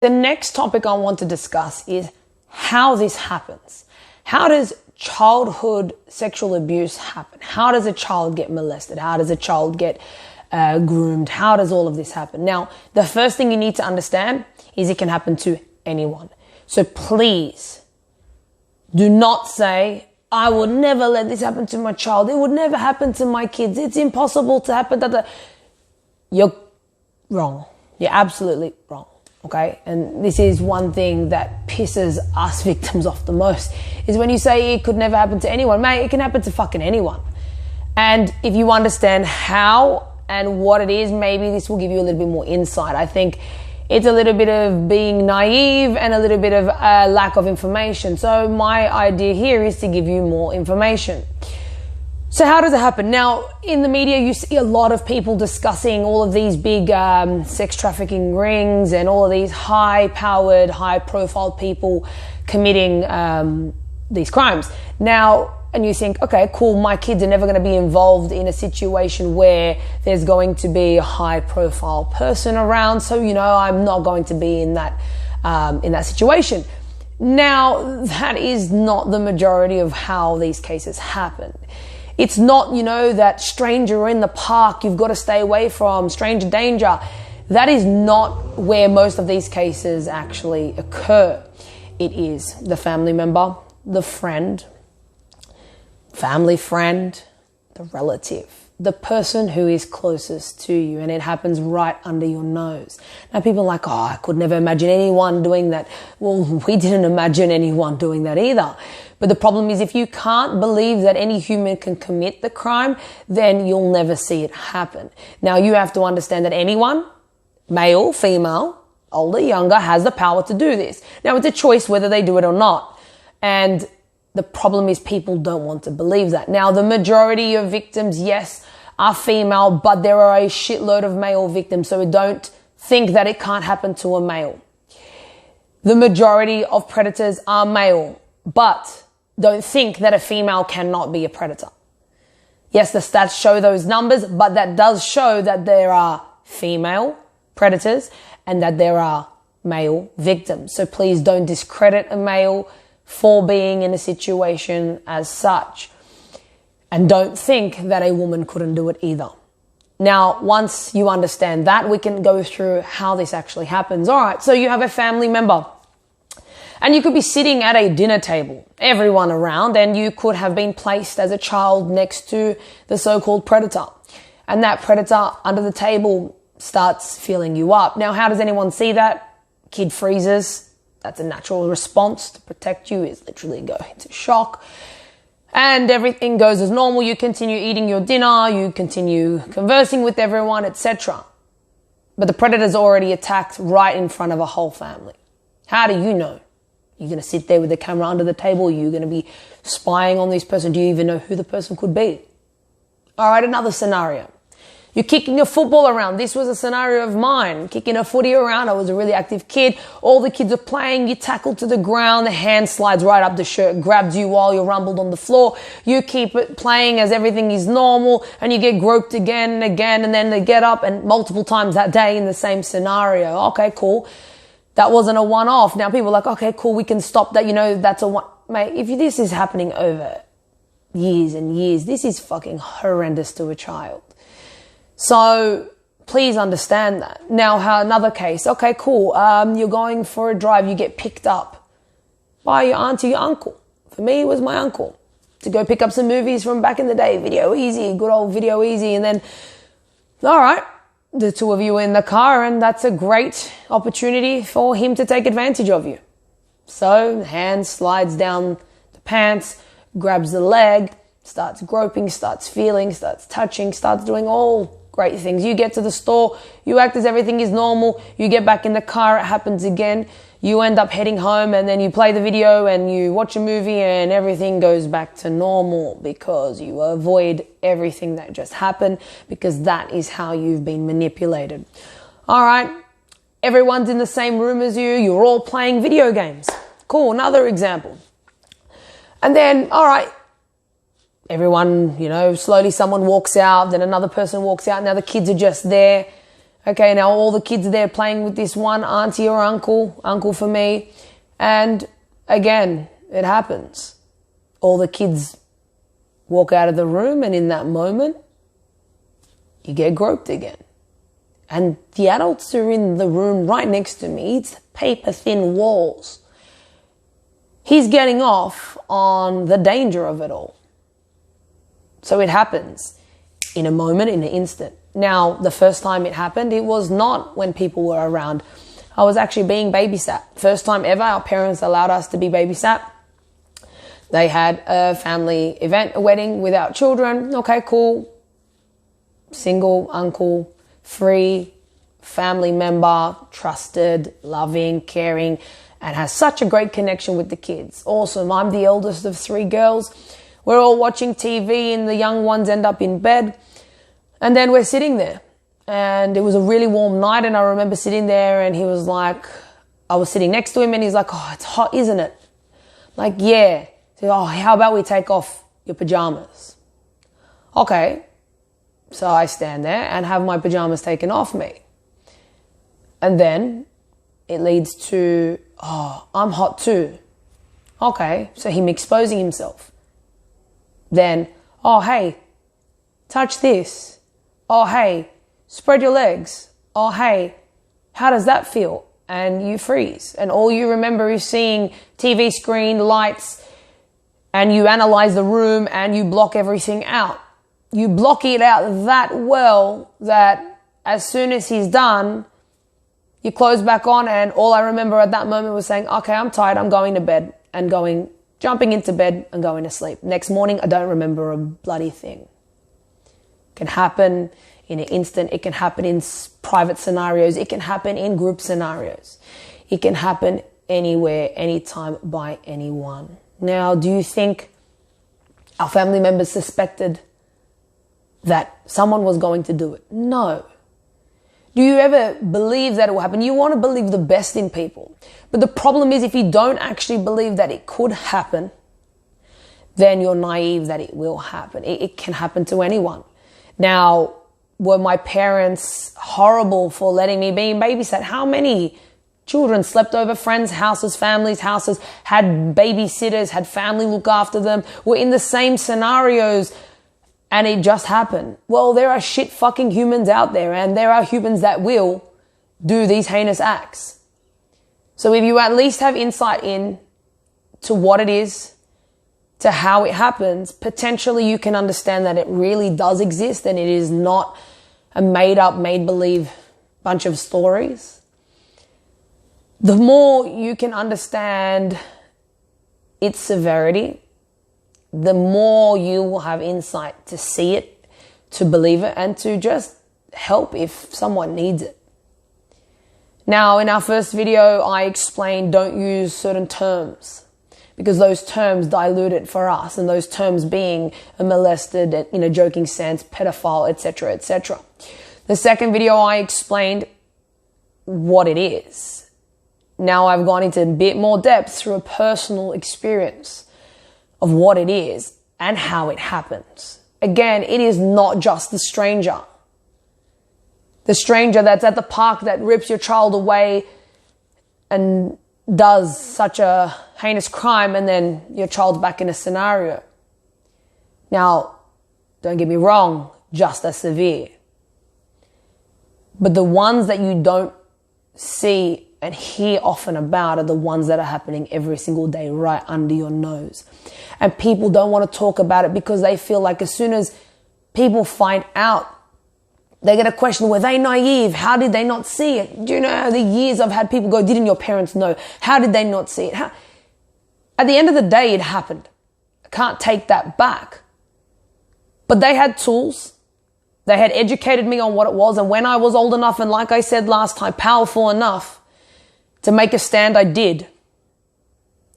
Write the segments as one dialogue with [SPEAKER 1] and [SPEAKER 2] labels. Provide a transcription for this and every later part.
[SPEAKER 1] The next topic I want to discuss is how this happens. How does childhood sexual abuse happen? How does a child get molested? How does a child get groomed? How does all of this happen? Now, the first thing you need to understand is it can happen to anyone. So please do not say, I would never let this happen to my child. It would never happen to my kids. It's impossible to happen. You're wrong. You're absolutely wrong. Okay. And this is one thing that pisses us victims off the most is when you say it could never happen to anyone. Mate, it can happen to fucking anyone. And if you understand how and what it is, maybe this will give you a little bit more insight. I think it's a little bit of being naive and a little bit of lack of information. So my idea here is to give you more information. So how does it happen? Now, in the media, you see a lot of people discussing all of these big sex trafficking rings and all of these high-powered, high-profile people committing these crimes. Now, and you think, okay, cool, my kids are never going to be involved in a situation where there's going to be a high-profile person around, so, I'm not going to be in that situation. Now, that is not the majority of how these cases happen. It's not, that stranger in the park you've got to stay away from, stranger danger. That is not where most of these cases actually occur. It is the family member, the friend, family friend, the relative, the person who is closest to you, and it happens right under your nose. Now people are like, I could never imagine anyone doing that. Well, we didn't imagine anyone doing that either. But the problem is if you can't believe that any human can commit the crime, then you'll never see it happen. Now you have to understand that anyone, male, female, older, younger, has the power to do this. Now it's a choice whether they do it or not. And the problem is people don't want to believe that. Now the majority of victims, yes, are female, but there are a shitload of male victims. So don't think that it can't happen to a male. The majority of predators are male, but don't think that a female cannot be a predator. Yes, the stats show those numbers, but that does show that there are female predators and that there are male victims. So please don't discredit a male for being in a situation as such. And don't think that a woman couldn't do it either. Now, once you understand that, we can go through how this actually happens. All right, so you have a family member. And you could be sitting at a dinner table, everyone around, and you could have been placed as a child next to the so-called predator. And that predator under the table starts filling you up. Now, how does anyone see that? Kid freezes. That's a natural response to protect you. It's literally go into shock. And everything goes as normal. You continue eating your dinner. You continue conversing with everyone, etc. But the predator's already attacked right in front of a whole family. How do you know? You're going to sit there with the camera under the table. You're going to be spying on this person. Do you even know who the person could be? All right, another scenario. You're kicking a football around. This was a scenario of mine. Kicking a footy around. I was a really active kid. All the kids are playing. You tackle to the ground. The hand slides right up the shirt, grabs you while you're rumbled on the floor. You keep it playing as everything is normal, and you get groped again and again, and then they get up and multiple times that day in the same scenario. Okay, cool. That wasn't a one-off. Now people are like, okay, cool, we can stop that. That's a one. Mate, if this is happening over years and years, this is fucking horrendous to a child. So please understand that. Now, another case. Okay, cool. You're going for a drive. You get picked up by your aunt or your uncle. For me, it was my uncle to go pick up some movies from back in the day. Video Easy, good old Video Easy. And then, all right, the two of you are in the car, and that's a great opportunity for him to take advantage of you. So hand slides down the pants, grabs the leg, starts groping, starts feeling, starts touching, starts doing all great things. You get to the store, you act as everything is normal, you get back in the car, it happens again, you end up heading home, and then you play the video and you watch a movie and everything goes back to normal because you avoid everything that just happened, because that is how you've been manipulated. All right, everyone's in the same room as you, you're all playing video games. Cool, another example. And then, all right, everyone, slowly someone walks out, then another person walks out. Now the kids are just there Okay, now all the kids are there playing with this one auntie or uncle for me. And again, it happens. All the kids walk out of the room, and in that moment, you get groped again. And the adults are in the room right next to me. It's paper thin walls. He's getting off on the danger of it all. So it happens in a moment, in an instant. Now, the first time it happened, it was not when people were around. I was actually being babysat. First time ever, our parents allowed us to be babysat. They had a family event, a wedding without children. Okay, cool. Single uncle, free, family member, trusted, loving, caring, and has such a great connection with the kids. Awesome. I'm the eldest of 3 girls. We're all watching TV and the young ones end up in bed. And then we're sitting there. And it was a really warm night, and I remember sitting there, and he was like, I was sitting next to him, and he's like, oh, it's hot, isn't it? Like, yeah. He said, oh, how about we take off your pajamas? Okay. So I stand there and have my pajamas taken off me. And then it leads to, oh, I'm hot too. Okay. So him exposing himself. Then, oh, hey, touch this. Oh, hey, spread your legs. Oh, hey, how does that feel? And you freeze. And all you remember is seeing TV screen, lights, and you analyze the room and you block everything out. You block it out that well that as soon as he's done, you close back on, and all I remember at that moment was saying, okay, I'm tired, I'm going to bed, and jumping into bed and going to sleep. Next morning, I don't remember a bloody thing. It can happen in an instant. It can happen in private scenarios. It can happen in group scenarios. It can happen anywhere, anytime, by anyone. Now, do you think our family members suspected that someone was going to do it? No. Do you ever believe that it will happen? You want to believe the best in people. But the problem is, if you don't actually believe that it could happen, then you're naive that it will happen. It can happen to anyone. Now, were my parents horrible for letting me be babysat? How many children slept over friends' houses, families' houses, had babysitters, had family look after them, were in the same scenarios, and it just happened? Well, there are shit fucking humans out there, and there are humans that will do these heinous acts. So if you at least have insight in to what it is, to how it happens, potentially you can understand that it really does exist and it is not a made up, made believe bunch of stories. The more you can understand its severity, the more you will have insight to see it, to believe it, and to just help if someone needs it. Now, in our first video, I explained don't use certain terms because those terms dilute it for us, and those terms being a molested, in a joking sense, pedophile, etc., etc. The second video, I explained what it is. Now I've gone into a bit more depth through a personal experience of what it is and how it happens. Again, it is not just the stranger. The stranger that's at the park that rips your child away and does such a heinous crime, and then your child's back in a scenario. Now, don't get me wrong, just as severe. But the ones that you don't see and hear often about are the ones that are happening every single day right under your nose. And people don't want to talk about it because they feel like as soon as people find out, they get a question, were they naive? How did they not see it? Do you know how the years I've had people go, didn't your parents know? How did they not see it? At the end of the day, it happened. I can't take that back. But they had tools. They had educated me on what it was. And when I was old enough, and like I said last time, powerful enough to make a stand, I did.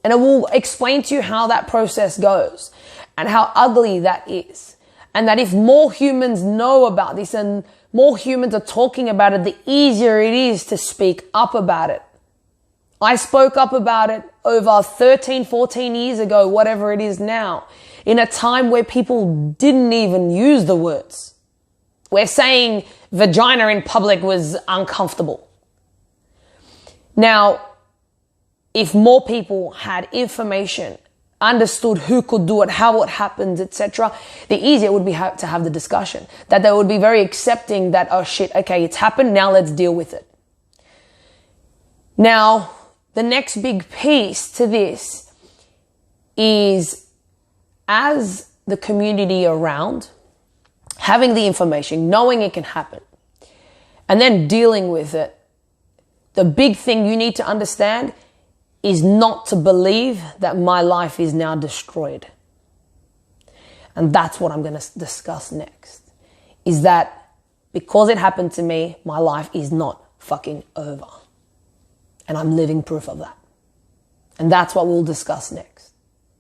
[SPEAKER 1] And I will explain to you how that process goes and how ugly that is. And that if more humans know about this and more humans are talking about it, the easier it is to speak up about it. I spoke up about it over 13, 14 years ago, whatever it is now, in a time where people didn't even use the words. We're saying vagina in public was uncomfortable. Now, if more people had information, understood who could do it, how it happens, etc., the easier it would be to have the discussion. That they would be very accepting that, oh shit, okay, it's happened, now let's deal with it. Now, the next big piece to this is, as the community around, having the information, knowing it can happen, and then dealing with it, the big thing you need to understand is not to believe that my life is now destroyed. And that's what I'm going to discuss next. Is that because it happened to me, my life is not fucking over. And I'm living proof of that. And that's what we'll discuss next.